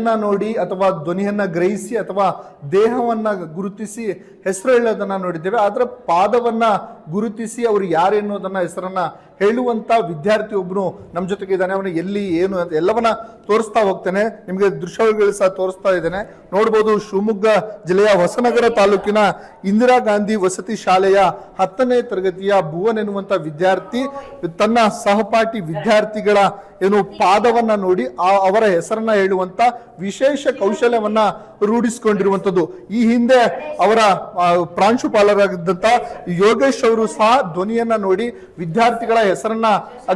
ಧ್ವನಿಯನ್ನ ನೋಡಿ ಅಥವಾ ಧ್ವನಿಯನ್ನ ಗ್ರಹಿಸಿ ಅಥವಾ ದೇಹವನ್ನ ಗುರುತಿಸಿ ಹೆಸರು ಹೇಳೋದನ್ನ ನೋಡಿದ್ದೇವೆ. ಆದ್ರೆ ಪಾದವನ್ನ ಗುರುತಿಸಿ ಅವರು ಯಾರೆನ್ನೋದನ್ನ ಹೆಸರನ್ನ ಹೇಳುವಂತ ವಿದ್ಯಾರ್ಥಿ ಒಬ್ಬನು ನಮ್ಮ ಜೊತೆಗೆ ಇದ್ದಾನೆ. ಅವನು ಎಲ್ಲಿ ಏನು ಎಲ್ಲವನ್ನ ತೋರಿಸ್ತಾ ಹೋಗ್ತಾನೆ. ನಿಮಗೆ ದೃಶ್ಯಗಳು ಸಹ ತೋರಿಸ್ತಾ ಇದ್ದೇನೆ. ನೋಡ್ಬೋದು, ಶಿವಮೊಗ್ಗ ಜಿಲ್ಲೆಯ ಹೊಸನಗರ ತಾಲೂಕಿನ ಇಂದಿರಾ ಗಾಂಧಿ ವಸತಿ ಶಾಲೆಯ 10ನೇ ತರಗತಿಯ ಭುವನ್ ಎನ್ನುವಂತ ವಿದ್ಯಾರ್ಥಿ ತನ್ನ ಸಹಪಾಠಿ ವಿದ್ಯಾರ್ಥಿಗಳ ಪಾದವನ್ನ ನೋಡಿ ಅವರ ಹೆಸರನ್ನ ಹೇಳುವಂತ ವಿಶೇಷ ಕೌಶಲ್ಯವನ್ನ ರೂಢಿಸಿಕೊಂಡಿರುವಂತದ್ದು. ಈ ಹಿಂದೆ ಅವರ ಪ್ರಾಂಶುಪಾಲರಾಗಿದ್ದಂತ ಯೋಗೇಶ್ ಅವರು ಸಹ ಧ್ವನಿಯನ್ನ ನೋಡಿ ವಿದ್ಯಾರ್ಥಿಗಳ ಹೆಸರನ್ನ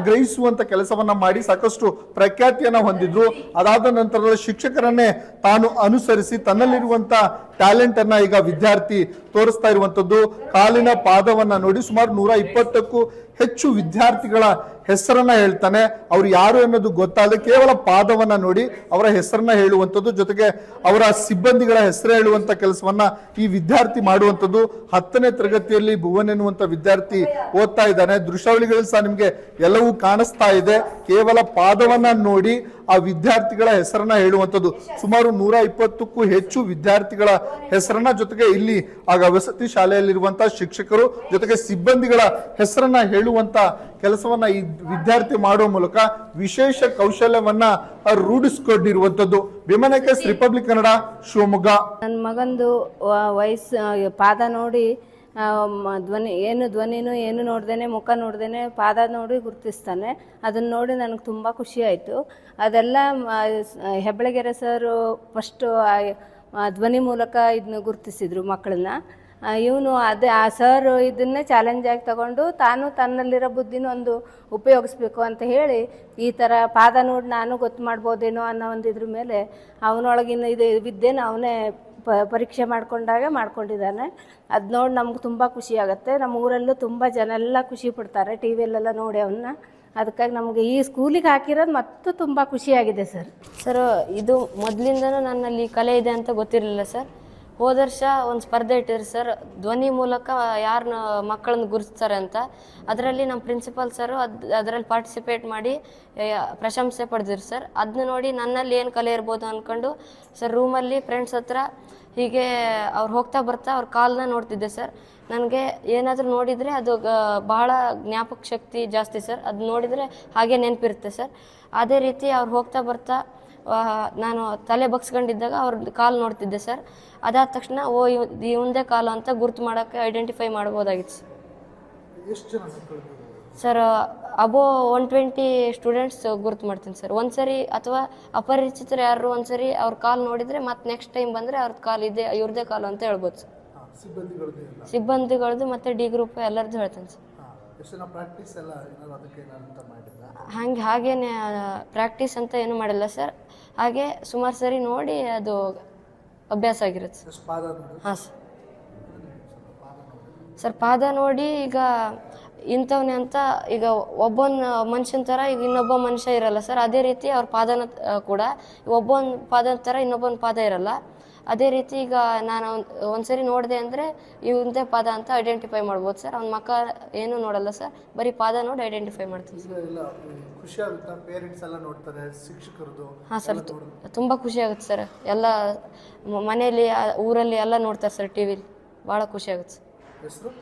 ಗ್ರಹಿಸುವಂತ ಕೆಲಸವನ್ನ ಮಾಡಿ ಸಾಕಷ್ಟು ಪ್ರಖ್ಯಾತಿಯನ್ನ ಹೊಂದಿದ್ರು. ಅದಾದ ನಂತರದ ಶಿಕ್ಷಕರನ್ನೇ ತಾನು ಅನುಸರಿಸಿ ತನ್ನಲ್ಲಿರುವಂತ ಟ್ಯಾಲೆಂಟ್ ಅನ್ನ ಈಗ ವಿದ್ಯಾರ್ಥಿ ತೋರಿಸ್ತಾ ಇರುವಂತದ್ದು. ಕಾಲಿನ ಪಾದವನ್ನ ನೋಡಿ ಸುಮಾರು 120ಕ್ಕೂ ಹೆಚ್ಚು ವಿದ್ಯಾರ್ಥಿಗಳ ಹೆಸರನ್ನ ಹೇಳ್ತಾನೆ. ಅವ್ರು ಯಾರು ಅನ್ನೋದು ಗೊತ್ತಾಗದೆ ಕೇವಲ ಪಾದವನ್ನ ನೋಡಿ ಅವರ ಹೆಸರನ್ನ ಹೇಳುವಂಥದ್ದು, ಜೊತೆಗೆ ಅವರ ಸಿಬ್ಬಂದಿಗಳ ಹೆಸರು ಹೇಳುವಂತ ಕೆಲಸವನ್ನ ಈ ವಿದ್ಯಾರ್ಥಿ ಮಾಡುವಂಥದ್ದು. 10ನೇ ತರಗತಿಯಲ್ಲಿ ಭುವನ್ ಎನ್ನುವಂತ ವಿದ್ಯಾರ್ಥಿ ಓದ್ತಾ ಇದ್ದಾನೆ. ದೃಶ್ಯಾವಳಿಗಳು ಸಹ ನಿಮ್ಗೆ ಎಲ್ಲವೂ ಕಾಣಿಸ್ತಾ ಇದೆ. ಕೇವಲ ಪಾದವನ್ನ ನೋಡಿ ಆ ವಿದ್ಯಾರ್ಥಿಗಳ ಹೆಸರನ್ನ ಹೇಳುವಂಥದ್ದು. ಸುಮಾರು 120ಕ್ಕೂ ಹೆಚ್ಚು ವಿದ್ಯಾರ್ಥಿಗಳ ಹೆಸರನ್ನ, ಜೊತೆಗೆ ಇಲ್ಲಿ ಆಗ ವಸತಿ ಶಾಲೆಯಲ್ಲಿರುವಂತಹ ಶಿಕ್ಷಕರು ಜೊತೆಗೆ ಸಿಬ್ಬಂದಿಗಳ ಹೆಸರನ್ನ ಹೇಳುವಂತ ಕೆಲಸವನ್ನ ಈ ವಿದ್ಯಾರ್ಥಿ ಮಾಡುವ ಮೂಲಕ ವಿಶೇಷ ಕೌಶಲ್ಯವನ್ನ ರೂಢಿಸಿಕೊಂಡಿರುವಂತದ್ದು. ವಿಮನಕೇಶ್, ರಿಪಬ್ಲಿಕ್ ಕನ್ನಡ, ಶಿವಮೊಗ್ಗ. ನನ್ನ ಮಗಂದು ವಯಸ್ಸು ಪಾದ ನೋಡಿ ಧ್ವನಿನೂ ಏನು ನೋಡ್ದೇನೆ, ಮುಖ ನೋಡ್ದೇನೆ ಪಾದ ನೋಡಿ ಗುರುತಿಸ್ತಾನೆ. ಅದನ್ನ ನೋಡಿ ನನಗೆ ತುಂಬ ಖುಷಿ ಆಯಿತು. ಅದೆಲ್ಲ ಹೆಬ್ಬಳಗೆರೆ ಸರ್ ಫಸ್ಟು ಧ್ವನಿ ಮೂಲಕ ಇದನ್ನ ಗುರುತಿಸಿದ್ರು ಮಕ್ಕಳನ್ನ. ಇವನು ಆ ಸರ್ ಇದನ್ನೇ ಚಾಲೆಂಜ್ ಆಗಿ ತಗೊಂಡು ತಾನು ತನ್ನಲ್ಲಿರೋ ಬುದ್ಧಿನ ಒಂದು ಉಪಯೋಗಿಸ್ಬೇಕು ಅಂತ ಹೇಳಿ ಈ ಥರ ಪಾದ ನೋಡಿ ನಾನು ಗೊತ್ತು ಮಾಡ್ಬೋದೇನೋ ಅನ್ನೋ ಒಂದು ಇದ್ರ ಮೇಲೆ ಅವನೊಳಗಿನ ಇದು ವಿದ್ಯೆನ ಅವನೇ ಪರೀಕ್ಷೆ ಮಾಡ್ಕೊಂಡಿದ್ದಾನೆ. ಅದು ನೋಡಿ ನಮ್ಗೆ ತುಂಬ ಖುಷಿ ಆಗುತ್ತೆ. ನಮ್ಮ ಊರಲ್ಲೂ ತುಂಬ ಜನ ಎಲ್ಲ ಖುಷಿ ಪಡ್ತಾರೆ ಟಿ ವಿಯಲ್ಲೆಲ್ಲ ನೋಡಿ ಅವನ್ನ. ಅದಕ್ಕಾಗಿ ನಮಗೆ ಈ ಸ್ಕೂಲಿಗೆ ಹಾಕಿರೋದು ಮತ್ತು ತುಂಬ ಖುಷಿಯಾಗಿದೆ ಸರ್. ಸರ್, ಇದು ಮೊದಲಿಂದನೂ ನನ್ನಲ್ಲಿ ಕಲೆ ಇದೆ ಅಂತ ಗೊತ್ತಿರಲಿಲ್ಲ ಸರ್. ಹೋದ ವರ್ಷ ಒಂದು ಸ್ಪರ್ಧೆ ಇಟ್ಟಿದ್ರು ಸರ್, ಧ್ವನಿ ಮೂಲಕ ಯಾರನ್ನ ಮಕ್ಕಳನ್ನ ಗುರುತಿಸ್ತಾರೆ ಅಂತ. ಅದರಲ್ಲಿ ನಮ್ಮ ಪ್ರಿನ್ಸಿಪಾಲ್ ಸರು ಅದರಲ್ಲಿ ಪಾರ್ಟಿಸಿಪೇಟ್ ಮಾಡಿ ಪ್ರಶಂಸೆ ಪಡೆದಿರು ಸರ್. ಅದನ್ನ ನೋಡಿ ನನ್ನಲ್ಲಿ ಏನು ಕಲೆ ಇರ್ಬೋದು ಅಂದ್ಕೊಂಡು ಸರ್ ರೂಮಲ್ಲಿ ಫ್ರೆಂಡ್ಸ್ ಹತ್ರ ಹೀಗೆ ಅವ್ರು ಹೋಗ್ತಾ ಬರ್ತಾ ಅವ್ರ ಕಾಲನ್ನ ನೋಡ್ತಿದ್ದೆ ಸರ್. ನನಗೆ ಏನಾದರೂ ನೋಡಿದರೆ ಅದು ಬಹಳ ಜ್ಞಾಪಕ ಶಕ್ತಿ ಜಾಸ್ತಿ ಸರ್. ಅದು ನೋಡಿದರೆ ಹಾಗೆ ನೆನಪಿರುತ್ತೆ ಸರ್. ಅದೇ ರೀತಿ ಅವ್ರು ಹೋಗ್ತಾ ಬರ್ತಾ ನಾನು ತಲೆ ಬಗ್ಸ್ಕೊಂಡಿದ್ದಾಗ ಅವ್ರ ಕಾಲು ನೋಡ್ತಿದ್ದೆ ಸರ್. ಅದಾದ ತಕ್ಷಣ ಇವಂದೇ ಕಾಲು ಅಂತ ಗುರ್ತು ಮಾಡೋಕ್ಕೆ ಐಡೆಂಟಿಫೈ ಮಾಡ್ಬೋದಾಗಿತ್ತು ಸರ್. ಅಬೋ 120 ಸ್ಟೂಡೆಂಟ್ಸ್ ಗುರ್ತು ಮಾಡ್ತೀನಿ ಸರ್. ಒಂದ್ಸರಿ ಅಥವಾ ಅಪರಿಚಿತರು ಯಾರು ಒಂದ್ಸರಿ ಅವ್ರ ಕಾಲು ನೋಡಿದರೆ ಮತ್ತೆ ನೆಕ್ಸ್ಟ್ ಟೈಮ್ ಬಂದರೆ ಅವ್ರದ್ದು ಕಾಲು ಇದೆ, ಇವ್ರದೇ ಕಾಲು ಅಂತ ಹೇಳ್ಬೋದು ಸರ್. ಸಿಬ್ಬಂದಿಗಳದ್ದು ಮತ್ತು ಡಿ ಗ್ರೂಪ್ ಎಲ್ಲರದ್ದು ಹೇಳ್ತೇನೆ ಸರ್. ಹಾಗೇನೆ ಪ್ರಾಕ್ಟೀಸ್ ಅಂತ ಏನು ಮಾಡಿಲ್ಲ ಸರ್. ಹಾಗೆ ಸುಮಾರು ಸರಿ ನೋಡಿ ಅದು ಅಭ್ಯಾಸ ಆಗಿರುತ್ತೆ ಸರ್. ಹಾಂ ಸರ್, ಪಾದ ನೋಡಿ ಈಗ ಇಂಥವನೇ ಅಂತ ಈಗ ಒಬ್ಬನ ಮನುಷ್ಯನ ಥರ ಈಗ ಇನ್ನೊಬ್ಬ ಮನುಷ್ಯ ಇರಲ್ಲ ಸರ್. ಅದೇ ರೀತಿ ಅವ್ರ ಪಾದನ ಕೂಡ ಒಬ್ಬನ ಪಾದದ ಥರ ಇನ್ನೊಬ್ಬನ ಪಾದ ಇರಲ್ಲ. ಅದೇ ರೀತಿ ಈಗ ನಾನು ಒಂದ್ಸರಿ ನೋಡಿದೆ ಅಂದರೆ ಇವಂದೇ ಪಾದ ಅಂತ ಐಡೆಂಟಿಫೈ ಮಾಡ್ಬೋದು ಸರ್. ಅವ್ನ ಮಕ್ಕ ಏನೂ ನೋಡಲ್ಲ ಸರ್, ಬರೀ ಪಾದ ನೋಡಿ ಐಡೆಂಟಿಫೈ ಮಾಡ್ತೀನಿ ಸರ್. ಹಾಂ ಸರ್, ತುಂಬ ಖುಷಿ ಆಗುತ್ತೆ ಸರ್. ಎಲ್ಲ ಮನೆಯಲ್ಲಿ ಊರಲ್ಲಿ ಎಲ್ಲ ನೋಡ್ತಾರೆ ಸರ್, ಟಿ ವಿಲಿ ಭಾಳ ಖುಷಿ ಆಗುತ್ತೆ ಸರ್.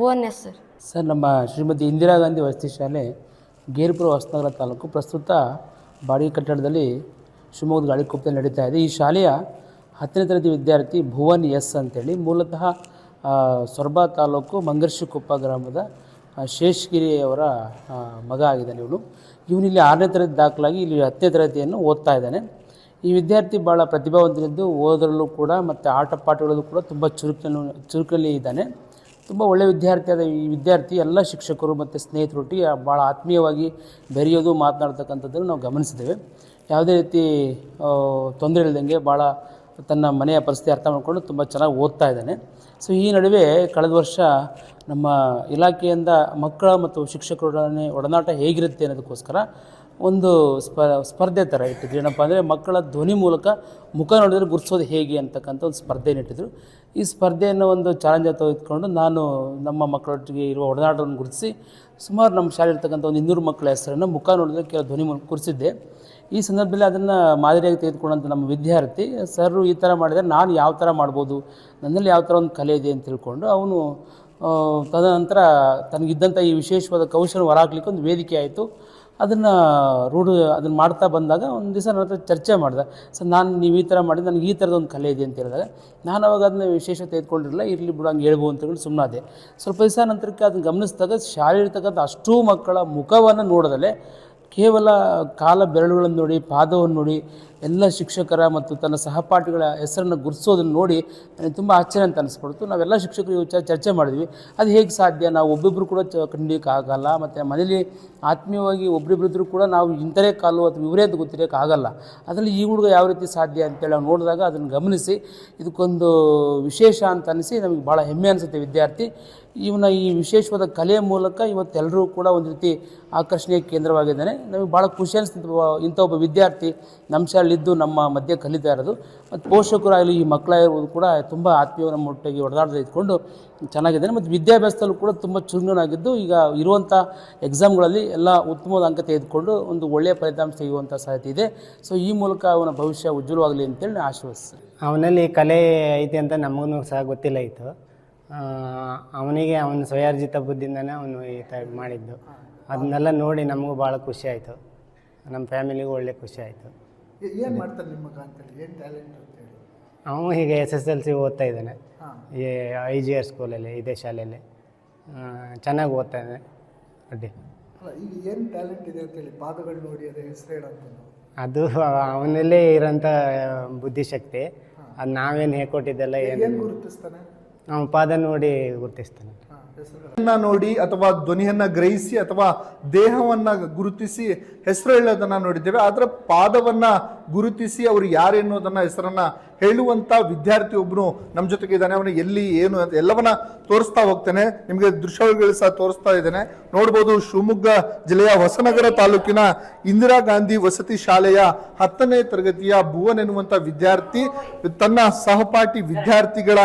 ಭುವನ್ ಸರ್. ಸರ್, ನಮ್ಮ ಶ್ರೀಮತಿ ಇಂದಿರಾ ಗಾಂಧಿ ವಸತಿ ಶಾಲೆ ಗೇರ್ಪುರ ಹೊಸನಗರ ತಾಲೂಕು, ಪ್ರಸ್ತುತ ಬಾಡಿಗೆ ಕಟ್ಟಡದಲ್ಲಿ ಶಿವಮೊಗ್ಗದ ಗಾಳಿಕೊಪ್ಪದಲ್ಲಿ ನಡೀತಾ ಇದೆ. ಈ ಶಾಲೆಯ 10ನೇ ತರಗತಿ ವಿದ್ಯಾರ್ಥಿ ಭುವನ್ ಅಂತೇಳಿ ಮೂಲತಃ ಸೊರಬ ತಾಲೂಕು ಮಂಗರ್ಶಿಕೊಪ್ಪ ಗ್ರಾಮದ ಶೇಷಗಿರಿಯವರ ಮಗ ಆಗಿದ್ದಾನೆ. ಇವನಿಲ್ಲಿ 6ನೇ ತರಗತಿ ದಾಖಲಾಗಿ ಇಲ್ಲಿ 10ನೇ ತರಗತಿಯನ್ನು ಓದ್ತಾ ಇದ್ದಾನೆ. ಈ ವಿದ್ಯಾರ್ಥಿ ಭಾಳ ಪ್ರತಿಭಾವಂತನಿದ್ದು ಓದರಲ್ಲೂ ಕೂಡ ಮತ್ತು ಆಟ ಪಾಠಗಳಲ್ಲೂ ಕೂಡ ತುಂಬ ಚುರುಕಲ್ಲಿ ಇದ್ದಾನೆ. ತುಂಬ ಒಳ್ಳೆಯ ವಿದ್ಯಾರ್ಥಿಯಾದ ಈ ವಿದ್ಯಾರ್ಥಿ ಎಲ್ಲ ಶಿಕ್ಷಕರು ಮತ್ತು ಸ್ನೇಹಿತರೊಟ್ಟಿಗೆ ಭಾಳ ಆತ್ಮೀಯವಾಗಿ ಬೆರೆಯೋದು ಮಾತನಾಡ್ತಕ್ಕಂಥದ್ದನ್ನು ನಾವು ಗಮನಿಸಿದ್ದೇವೆ. ಯಾವುದೇ ರೀತಿ ತೊಂದರೆ ಇಲ್ಲದಂಗೆ ಭಾಳ ತನ್ನ ಮನೆಯ ಪರಿಸ್ಥಿತಿ ಅರ್ಥ ಮಾಡಿಕೊಂಡು ತುಂಬ ಚೆನ್ನಾಗಿ ಓದ್ತಾ ಇದ್ದಾನೆ. ಸೊ ಈ ನಡುವೆ ಕಳೆದ ವರ್ಷ ನಮ್ಮ ಇಲಾಖೆಯಿಂದ ಮಕ್ಕಳ ಮತ್ತು ಶಿಕ್ಷಕರೊಡನೆ ಒಡನಾಟ ಹೇಗಿರುತ್ತೆ ಅನ್ನೋದಕ್ಕೋಸ್ಕರ ಒಂದು ಸ್ಪರ್ಧೆ ಥರ ಇಟ್ಟಿದ್ರು. ಏನಪ್ಪ ಅಂದರೆ ಮಕ್ಕಳ ಧ್ವನಿ ಮೂಲಕ ಮುಖ ನೋಡಿದರೆ ಗುರುತಿಸೋದು ಹೇಗೆ ಅಂತಕ್ಕಂಥ ಒಂದು ಸ್ಪರ್ಧೆಯನ್ನು ಇಟ್ಟಿದ್ರು. ಈ ಸ್ಪರ್ಧೆಯನ್ನು ಒಂದು ಚಾಲೆಂಜ್ ತೆಗೆದುಕೊಂಡು ನಾನು ನಮ್ಮ ಮಕ್ಕಳೊಟ್ಟಿಗೆ ಇರುವ ಒಡನಾಟವನ್ನು ಗುರುತಿಸಿ ಸುಮಾರು ನಮ್ಮ ಶಾಲೆ ಇರ್ತಕ್ಕಂಥ ಒಂದು 200 ಮಕ್ಕಳ ಹೆಸರನ್ನು ಮುಖ ನೋಡಿದರೆ ಕೆಲವು ಧ್ವನಿ ಮೂಲಕ ಗುರುತಿಸಿದ್ದೆ. ಈ ಸಂದರ್ಭದಲ್ಲಿ ಅದನ್ನು ಮಾದರಿಯಾಗಿ ತೆಗೆದುಕೊಂಡಂಥ ನಮ್ಮ ವಿದ್ಯಾರ್ಥಿ ಸರ್ ಈ ಥರ ಮಾಡಿದರೆ ನಾನು ಯಾವ ಥರ ಮಾಡ್ಬೋದು, ನನ್ನಲ್ಲಿ ಯಾವ ಥರ ಒಂದು ಕಲೆ ಇದೆ ಅಂತ ತಿಳ್ಕೊಂಡು ಅವನು ತದನಂತರ ತನಗಿದ್ದಂಥ ಈ ವಿಶೇಷವಾದ ಕೌಶಲ ಹೊರಹಾಕ್ಲಿಕ್ಕೆ ಒಂದು ವೇದಿಕೆ ಆಯಿತು. ಅದನ್ನು ಮಾಡ್ತಾ ಬಂದಾಗ ಒಂದು ದಿವಸ ನನ್ನ ಹತ್ರ ಚರ್ಚೆ ಮಾಡಿದೆ. ಸರ್ ನೀವು ಈ ಥರ ಮಾಡಿ ನನಗೆ ಈ ಥರದೊಂದು ಕಲೆ ಇದೆ ಅಂತ ಹೇಳಿದಾಗ ನಾನು ಅವಾಗ ಅದನ್ನ ವಿಶೇಷ ತೆಗೆದುಕೊಂಡಿರಲಿಲ್ಲ, ಇರಲಿ ಬಿಡು ಹಂಗೆ ಹೇಳ್ಬೋದು ಅಂತ ಹೇಳಿ ಸುಮ್ಮನಾದೆ. ಸ್ವಲ್ಪ ದಿವಸ ನಂತರಕ್ಕೆ ಅದನ್ನು ಗಮನಿಸಿದಾಗ ಶಾಲೆ ಇರ್ತಕ್ಕಂಥ ಅಷ್ಟೂ ಮಕ್ಕಳ ಮುಖವನ್ನು ನೋಡದಲ್ಲೇ ಕೇವಲ ಕಾಲ ಬೆರಳುಗಳನ್ನು ನೋಡಿ, ಪಾದವನ್ನು ನೋಡಿ, ಎಲ್ಲ ಶಿಕ್ಷಕರ ಮತ್ತು ತನ್ನ ಸಹಪಾಠಿಗಳ ಹೆಸರನ್ನು ಗುರುತಿಸೋದನ್ನು ನೋಡಿ ನನಗೆ ತುಂಬ ಆಶ್ಚರ್ಯ ಅಂತ ಅನಿಸ್ಬಿಡ್ತು. ನಾವೆಲ್ಲ ಶಿಕ್ಷಕರು ಚರ್ಚೆ ಮಾಡಿದ್ವಿ, ಅದು ಹೇಗೆ ಸಾಧ್ಯ, ನಾವು ಒಬ್ಬೊಬ್ಬರು ಕೂಡ ಕಂಡಿಕ್ಕೆ ಆಗಲ್ಲ, ಮತ್ತು ಮನೇಲಿ ಆತ್ಮೀಯವಾಗಿ ಒಬ್ಬರಿಬ್ಬರಿದ್ದರೂ ಕೂಡ ನಾವು ಇಂಥರೇ ಕಾಲು ಅಥವಾ ಇವರೇ ಅಂತ ಗೊತ್ತಿರೋಕ್ಕಾಗಲ್ಲ, ಅದರಲ್ಲಿ ಈ ಹುಡುಗ ಯಾವ ರೀತಿ ಸಾಧ್ಯ ಅಂತೇಳಿ ನಾವು ನೋಡಿದಾಗ ಅದನ್ನು ಗಮನಿಸಿ ಇದಕ್ಕೊಂದು ವಿಶೇಷ ಅಂತ ಅನಿಸಿ ನಮಗೆ ಭಾಳ ಹೆಮ್ಮೆ ಅನಿಸುತ್ತೆ. ವಿದ್ಯಾರ್ಥಿ ಇವನ ಈ ವಿಶೇಷವಾದ ಕಲೆಯ ಮೂಲಕ ಇವತ್ತೆಲ್ಲರೂ ಕೂಡ ಒಂದು ರೀತಿ ಆಕರ್ಷಣೆಯ ಕೇಂದ್ರವಾಗಿದ್ದಾನೆ. ನಮಗೆ ಭಾಳ ಖುಷಿ ಅನಿಸ್ತಿತ್ತು ಇಂಥ ಒಬ್ಬ ವಿದ್ಯಾರ್ಥಿ ನಮ್ಮ ಶಾಲೆಯಲ್ಲಿದ್ದು ನಮ್ಮ ಮಧ್ಯೆ ಕಲಿತಾ ಇರೋದು. ಮತ್ತು ಪೋಷಕರಾಗಲಿ ಈ ಮಕ್ಕಳಾಗಿರ್ಬೋದು ಕೂಡ ತುಂಬ ಆತ್ಮೀಯ ನಮ್ಮ ಒಟ್ಟಿಗೆ ಹೊಡೆದಾಡ್ದು ಇದ್ಕೊಂಡು ಚೆನ್ನಾಗಿದ್ದಾನೆ. ಮತ್ತು ವಿದ್ಯಾಭ್ಯಾಸದಲ್ಲೂ ಕೂಡ ತುಂಬ ಚುರುಕನಾಗಿದ್ದು ಈಗ ಇರುವಂಥ ಎಕ್ಸಾಮ್ಗಳಲ್ಲಿ ಎಲ್ಲ ಉತ್ತಮವಾದ ಅಂಕ ತೆಗೆದುಕೊಂಡು ಒಂದು ಒಳ್ಳೆಯ ಫಲಿತಾಂಶ ತೆಗೆಯುವಂಥ ಸಾಧ್ಯತೆ ಇದೆ. ಸೊ ಈ ಮೂಲಕ ಅವನ ಭವಿಷ್ಯ ಉಜ್ವಲವಾಗಲಿ ಅಂತೇಳಿ ನಾನು ಆಶೀರ್ವದಿಸ್ತೇನೆ. ಅವನಲ್ಲಿ ಕಲೆ ಐತೆ ಅಂತ ನಮಗೂ ಸಹ ಗೊತ್ತಿಲ್ಲ ಇತ್ತು. ಅವನಿಗೆ ಅವನ ಸ್ವಯಾರ್ಜಿತ ಬುದ್ಧಿಯಿಂದನೇ ಅವನು ಈ ಥರ ಮಾಡಿದ್ದು. ಅದನ್ನೆಲ್ಲ ನೋಡಿ ನಮಗೂ ಭಾಳ ಖುಷಿ ಆಯಿತು, ನಮ್ಮ ಫ್ಯಾಮಿಲಿಗೂ ಒಳ್ಳೆ ಖುಷಿ ಆಯಿತು. ಏನು ಮಾಡ್ತಾನೆ ನಿಮ್ಮ ಮಗ ಅಂತೇಳಿ, ಏನು ಟ್ಯಾಲೆಂಟ್ ಅಂತೇಳಿ? ಅವನು ಹೀಗೆ SSLC ಓದ್ತಾ ಇದ್ದಾನೆ ಈ IGR ಸ್ಕೂಲಲ್ಲಿ, ಇದೇ ಶಾಲೆಯಲ್ಲಿ ಚೆನ್ನಾಗಿ ಓದ್ತಾನೆ. ಅಡ್ಡಿ ಅಲ್ಲ, ಈಗ ಏನು ಟ್ಯಾಲೆಂಟ್ ಇದೆ ಅಂತೇಳಿ ಪಾದಗಳು ನೋಡಿ ಅದೇ ಹೆಸರು ಹೇಳಂತ ಅದು ಅವನಲ್ಲೇ ಇರೋಂಥ ಬುದ್ಧಿಶಕ್ತಿ. ಅದು ನಾವೇನು ಹೇಳ್ಕೊಟ್ಟಿದ್ದೆಲ್ಲ ಏನು ಗುರುತಿಸ್ತಾನೆ, ಅವನ ಪಾದ ನೋಡಿ ಗುರುತಿಸ್ತಾನೆ. ನೋಡಿ ಅಥವಾ ಧ್ವನಿಯನ್ನ ಗ್ರಹಿಸಿ ಅಥವಾ ದೇಹವನ್ನ ಗುರುತಿಸಿ ಹೆಸರು ಹೇಳೋದನ್ನ ನೋಡಿದ್ದೇವೆ. ಆದ್ರೆ ಪಾದವನ್ನ ಗುರುತಿಸಿ ಅವರು ಯಾರು ಎನ್ನುವುದನ್ನ ಹೆಸರನ್ನ ಹೇಳುವಂತ ವಿದ್ಯಾರ್ಥಿ ಒಬ್ಬನು ನಮ್ಮ ಜೊತೆಗೆ ಇದ್ದಾನೆ. ಅವನು ಎಲ್ಲಿ ಏನು ಎಲ್ಲವನ್ನ ತೋರಿಸ್ತಾ ಹೋಗ್ತಾನೆ. ನಿಮಗೆ ದೃಶ್ಯಗಳು ಸಹ ತೋರಿಸ್ತಾ ಇದ್ದೇನೆ, ನೋಡ್ಬೋದು. ಶಿವಮೊಗ್ಗ ಜಿಲ್ಲೆಯ ಹೊಸನಗರ ತಾಲೂಕಿನ ಇಂದಿರಾ ಗಾಂಧಿ ವಸತಿ ಶಾಲೆಯ 10ನೇ ತರಗತಿಯ ಭುವನ್ ಎನ್ನುವಂತ ವಿದ್ಯಾರ್ಥಿ ತನ್ನ ಸಹಪಾಠಿ ವಿದ್ಯಾರ್ಥಿಗಳ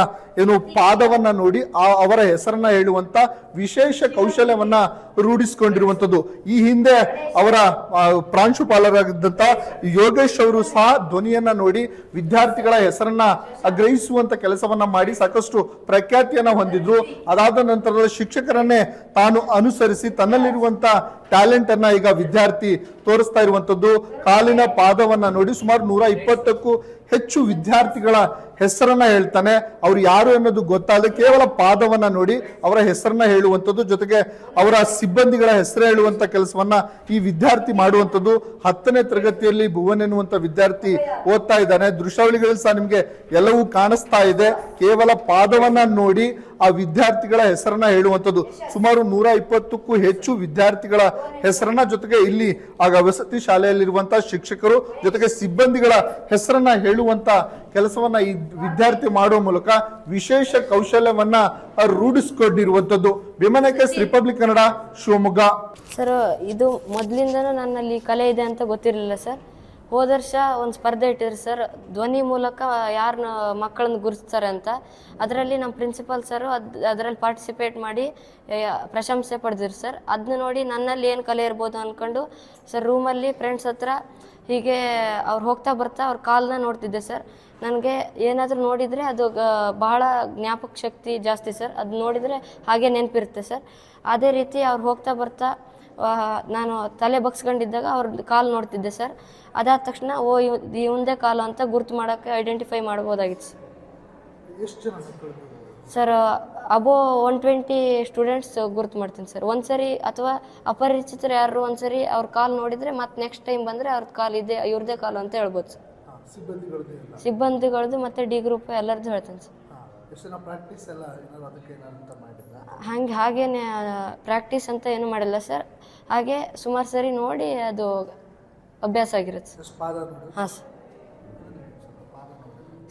ಪಾದವನ್ನ ನೋಡಿ ಅವರ ಹೆಸರನ್ನ ಹೇಳುವಂತ ವಿಶೇಷ ಕೌಶಲ್ಯವನ್ನ ರೂಢಿಸಿಕೊಂಡಿರುವಂತದ್ದು. ಈ ಹಿಂದೆ ಅವರ ಪ್ರಾಂಶುಪಾಲರಾಗಿದ್ದಂತ ಯೋಗೇಶ್ ಅವರು ಸಹ ಧ್ವನಿಯನ್ನ ನೋಡಿ ವಿದ್ಯಾರ್ಥಿಗಳ ಹೆಸರನ್ನ ಗ್ರಹಿಸುವಂತ ಕೆಲಸವನ್ನ ಮಾಡಿ ಸಾಕಷ್ಟು ಪ್ರಖ್ಯಾತಿಯನ್ನ ಹೊಂದಿದ್ರು. ಅದಾದ ನಂತರದ ಶಿಕ್ಷಕರನ್ನೇ ತಾನು ಅನುಸರಿಸಿ ತನ್ನಲ್ಲಿರುವಂತ ಟ್ಯಾಲೆಂಟ್ ಅನ್ನ ಈಗ ವಿದ್ಯಾರ್ಥಿ ತೋರಿಸ್ತಾ ಇರುವಂತದ್ದು. ಕಾಲಿನ ಪಾದವನ್ನ ನೋಡಿ ಸುಮಾರು 120ಕ್ಕೂ ಹೆಚ್ಚು ವಿದ್ಯಾರ್ಥಿಗಳ ಹೆಸರನ್ನ ಹೇಳ್ತಾನೆ. ಅವ್ರು ಯಾರು ಅನ್ನೋದು ಗೊತ್ತಾಗದೆ ಕೇವಲ ಪಾದವನ್ನ ನೋಡಿ ಅವರ ಹೆಸರನ್ನ ಹೇಳುವಂಥದ್ದು, ಜೊತೆಗೆ ಅವರ ಸಿಬ್ಬಂದಿಗಳ ಹೆಸರು ಹೇಳುವಂತ ಕೆಲಸವನ್ನ ಈ ವಿದ್ಯಾರ್ಥಿ ಮಾಡುವಂಥದ್ದು. 10ನೇ ತರಗತಿಯಲ್ಲಿ ಭುವನ್ ಎನ್ನುವಂತ ವಿದ್ಯಾರ್ಥಿ ಓದ್ತಾ ಇದ್ದಾನೆ. ದೃಶ್ಯಾವಳಿಗಳು ಸಹ ನಿಮ್ಗೆ ಎಲ್ಲವೂ ಕಾಣಿಸ್ತಾ ಇದೆ. ಕೇವಲ ಪಾದವನ್ನ ನೋಡಿ ಆ ವಿದ್ಯಾರ್ಥಿಗಳ ಹೆಸರನ್ನ ಹೇಳುವಂಥದ್ದು. ಸುಮಾರು 120ಕ್ಕೂ ಹೆಚ್ಚು ವಿದ್ಯಾರ್ಥಿಗಳ ಹೆಸರನ್ನ, ಜೊತೆಗೆ ಇಲ್ಲಿ ಆಗ ವಸತಿ ಶಾಲೆಯಲ್ಲಿರುವಂತಹ ಶಿಕ್ಷಕರು ಜೊತೆಗೆ ಸಿಬ್ಬಂದಿಗಳ ಹೆಸರನ್ನ ಹೇಳುವಂತ ಕೆಲಸವನ್ನ ಈ ವಿದ್ಯಾರ್ಥಿ ಮಾಡುವ ಮೂಲಕ ವಿಶೇಷ ಕೌಶಲ್ಯವನ್ನ ರೂಢಿಸಿಕೊಂಡಿರುವಂತದ್ದು. ವಿಮನಕೆಸ್ ರಿಪಬ್ಲಿಕ್ ಕನ್ನಡ, ಶಿವಮೊಗ್ಗ. ಸರ್, ಇದು ಮೊದಲಿಂದನೂ ನನ್ನಲ್ಲಿ ಕಲೆ ಇದೆ ಅಂತ ಗೊತ್ತಿರಲಿಲ್ಲ ಸರ್. ಹೋದ ವರ್ಷ ಒಂದು ಸ್ಪರ್ಧೆ ಇಟ್ಟಿದ್ರು ಸರ್, ಧ್ವನಿ ಮೂಲಕ ಯಾರನ್ನ ಮಕ್ಕಳನ್ನ ಗುರುತಿಸ್ತಾರೆ ಅಂತ. ಅದರಲ್ಲಿ ನಮ್ಮ ಪ್ರಿನ್ಸಿಪಾಲ್ ಸರು ಅದರಲ್ಲಿ ಪಾರ್ಟಿಸಿಪೇಟ್ ಮಾಡಿ ಪ್ರಶಂಸೆ ಪಡೆದಿರು ಸರ್. ಅದನ್ನ ನೋಡಿ ನನ್ನಲ್ಲಿ ಏನು ಕಲೆ ಇರ್ಬೋದು ಅಂದ್ಕೊಂಡು ಸರ್ ರೂಮಲ್ಲಿ ಫ್ರೆಂಡ್ಸ್ ಹತ್ರ ಹೀಗೆ ಅವ್ರು ಹೋಗ್ತಾ ಬರ್ತಾ ಅವ್ರ ಕಾಲನ್ನ ನೋಡ್ತಿದ್ದೆ ಸರ್. ನನಗೆ ಏನಾದರೂ ನೋಡಿದರೆ ಅದು ಬಹಳ ಜ್ಞಾಪಕ ಶಕ್ತಿ ಜಾಸ್ತಿ ಸರ್. ಅದು ನೋಡಿದರೆ ಹಾಗೆ ನೆನಪಿರುತ್ತೆ ಸರ್. ಅದೇ ರೀತಿ ಅವ್ರು ಹೋಗ್ತಾ ಬರ್ತಾ ನಾನು ತಲೆ ಬಗ್ಸ್ಕೊಂಡಿದ್ದಾಗ ಅವ್ರ ಕಾಲು ನೋಡ್ತಿದ್ದೆ ಸರ್. ಅದಾದ ತಕ್ಷಣ ಇವಂದೇ ಕಾಲು ಅಂತ ಗುರ್ತು ಮಾಡೋಕ್ಕೆ ಐಡೆಂಟಿಫೈ ಮಾಡ್ಬೋದಾಗಿತ್ತು ಸರ್. ಅಬೋ 120 ಸ್ಟೂಡೆಂಟ್ಸ್ ಗುರ್ತು ಮಾಡ್ತೀನಿ ಸರ್. ಒಂದ್ಸರಿ ಅಥವಾ ಅಪರಿಚಿತರು ಯಾರು ಒಂದ್ಸರಿ ಅವ್ರ ಕಾಲು ನೋಡಿದರೆ ಮತ್ತೆ ನೆಕ್ಸ್ಟ್ ಟೈಮ್ ಬಂದರೆ ಅವ್ರದ್ದು ಕಾಲು ಇದೆ, ಇವ್ರದೇ ಕಾಲು ಅಂತ ಹೇಳ್ಬೋದು ಸರ್. ಸಿಬ್ಬಂದಿಗಳದ್ದು ಮತ್ತು ಡಿ ಗ್ರೂಪ್ ಎಲ್ಲರದ್ದು ಹೇಳ್ತೀನಿ ಸರ್. ಹಾಗೇನೆ ಪ್ರಾಕ್ಟೀಸ್ ಅಂತ ಏನು ಮಾಡಿಲ್ಲ ಸರ್. ಹಾಗೆ ಸುಮಾರು ಸರಿ ನೋಡಿ ಅದು ಅಭ್ಯಾಸ ಆಗಿರುತ್ತೆ ಸರ್. ಹಾಂ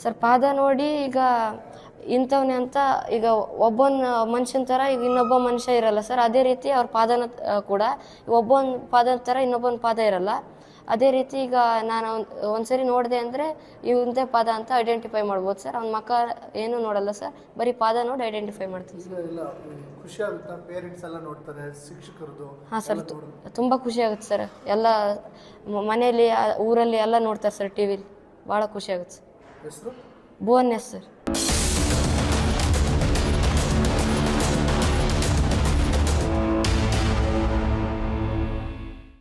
ಸರ್, ಪಾದ ನೋಡಿ ಈಗ ಇಂಥವನೇ ಅಂತ ಈಗ ಒಬ್ಬನ ಮನುಷ್ಯನ ಥರ ಈಗ ಇನ್ನೊಬ್ಬ ಮನುಷ್ಯ ಇರಲ್ಲ ಸರ್. ಅದೇ ರೀತಿ ಅವ್ರ ಪಾದನ ಕೂಡ ಒಬ್ಬನ ಪಾದದ ಥರ ಇನ್ನೊಬ್ಬನ ಪಾದ ಇರಲ್ಲ. ಅದೇ ರೀತಿ ಈಗ ನಾನು ಒಂದ್ಸರಿ ನೋಡಿದೆ ಅಂದರೆ ಇವಂದೇ ಪಾದ ಅಂತ ಐಡೆಂಟಿಫೈ ಮಾಡ್ಬೋದು ಸರ್. ಅವ್ನ ಮಕ್ಕ ಏನೂ ನೋಡಲ್ಲ ಸರ್, ಬರೀ ಪಾದ ನೋಡಿ ಐಡೆಂಟಿಫೈ ಮಾಡ್ತೀನಿ ಸರ್. ಖುಷಿ ಆಗುತ್ತಾ? ಪೇರೆಂಟ್ಸ್ ಎಲ್ಲ ನೋಡ್ತಾರೆ, ಶಿಕ್ಷಕರದು ಹಾಂ ಸರ್, ತುಂಬ ಖುಷಿ ಆಗುತ್ತೆ ಸರ್. ಎಲ್ಲ ಮನೆಯಲ್ಲಿ ಊರಲ್ಲಿ ಎಲ್ಲ ನೋಡ್ತಾರೆ ಸರ್, ಟಿ ವಿಲಿ. ಭಾಳ ಖುಷಿ ಆಗುತ್ತೆ ಸರ್. ಹೆಸರು ಭುವನ್ ಎಸ್ ಸರ್.